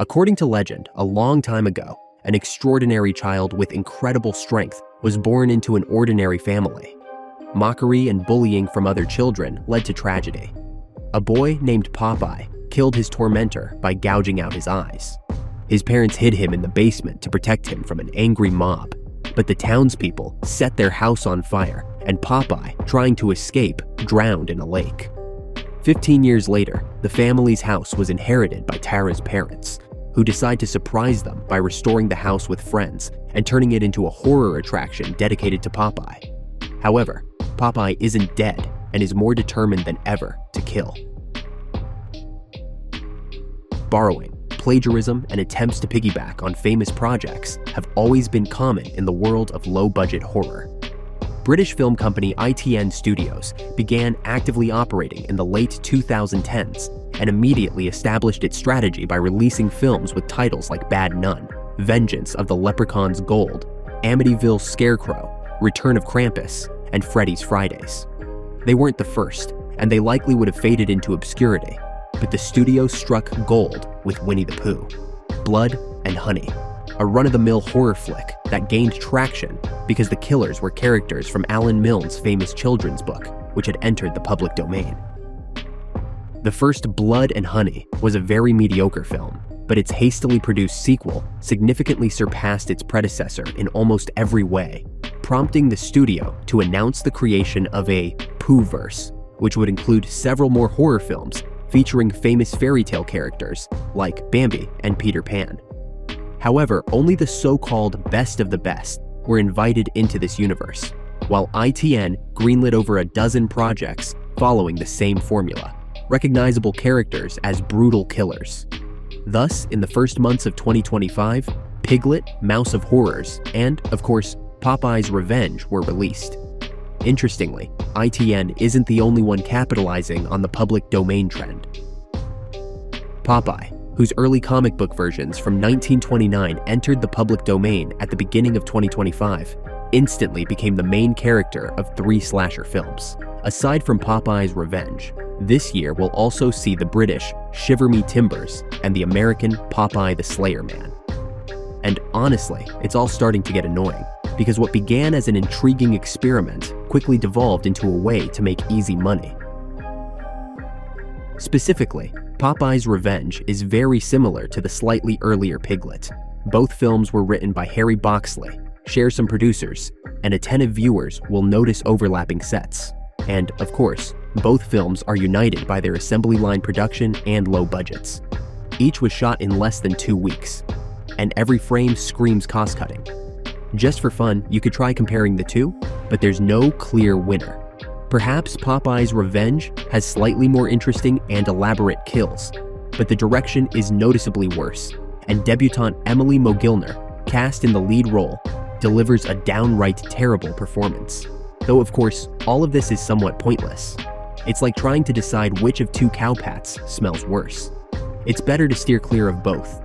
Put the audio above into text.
According to legend, a long time ago, an extraordinary child with incredible strength was born into an ordinary family. Mockery and bullying from other children led to tragedy. A boy named Popeye killed his tormentor by gouging out his eyes. His parents hid him in the basement to protect him from an angry mob, but the townspeople set their house on fire, and Popeye, trying to escape, drowned in a lake. 15 years later, the family's house was inherited by Tara's parents, who decide to surprise them by restoring the house with friends and turning it into a horror attraction dedicated to Popeye. However, Popeye isn't dead and is more determined than ever to kill. Borrowing, plagiarism, and attempts to piggyback on famous projects have always been common in the world of low-budget horror. British film company ITN Studios began actively operating in the late 2010s and immediately established its strategy by releasing films with titles like Bad Nun, Vengeance of the Leprechaun's Gold, Amityville Scarecrow, Return of Krampus, and Freddy's Fridays. They weren't the first, and they likely would have faded into obscurity, but the studio struck gold with Winnie the Pooh, Blood and Honey, a run-of-the-mill horror flick that gained traction because the killers were characters from Alan Milne's famous children's book, which had entered the public domain. The first Blood and Honey was a very mediocre film, but its hastily produced sequel significantly surpassed its predecessor in almost every way, prompting the studio to announce the creation of a Pooh-verse, which would include several more horror films featuring famous fairy tale characters like Bambi and Peter Pan. However, only the so-called best of the best were invited into this universe, while ITN greenlit over a dozen projects following the same formula, recognizable characters as brutal killers. Thus, in the first months of 2025, Piglet, Mouse of Horrors, and, of course, Popeye's Revenge were released. Interestingly, ITN isn't the only one capitalizing on the public domain trend. Popeye, whose early comic book versions from 1929 entered the public domain at the beginning of 2025, instantly became the main character of 3 slasher films. Aside from Popeye's Revenge, this year will also see the British Shiver Me Timbers and the American Popeye the Slayer Man. And honestly, it's all starting to get annoying, because what began as an intriguing experiment quickly devolved into a way to make easy money. Specifically, Popeye's Revenge is very similar to the slightly earlier Piglet. Both films were written by Harry Boxley, share some producers, and attentive viewers will notice overlapping sets. And, of course, both films are united by their assembly line production and low budgets. Each was shot in less than 2 weeks, and every frame screams cost-cutting. Just for fun, you could try comparing the two, but there's no clear winner. Perhaps Popeye's Revenge has slightly more interesting and elaborate kills, but the direction is noticeably worse, and debutante Emily Mogilner, cast in the lead role, delivers a downright terrible performance. Though of course, all of this is somewhat pointless. It's like trying to decide which of 2 cowpats smells worse. It's better to steer clear of both,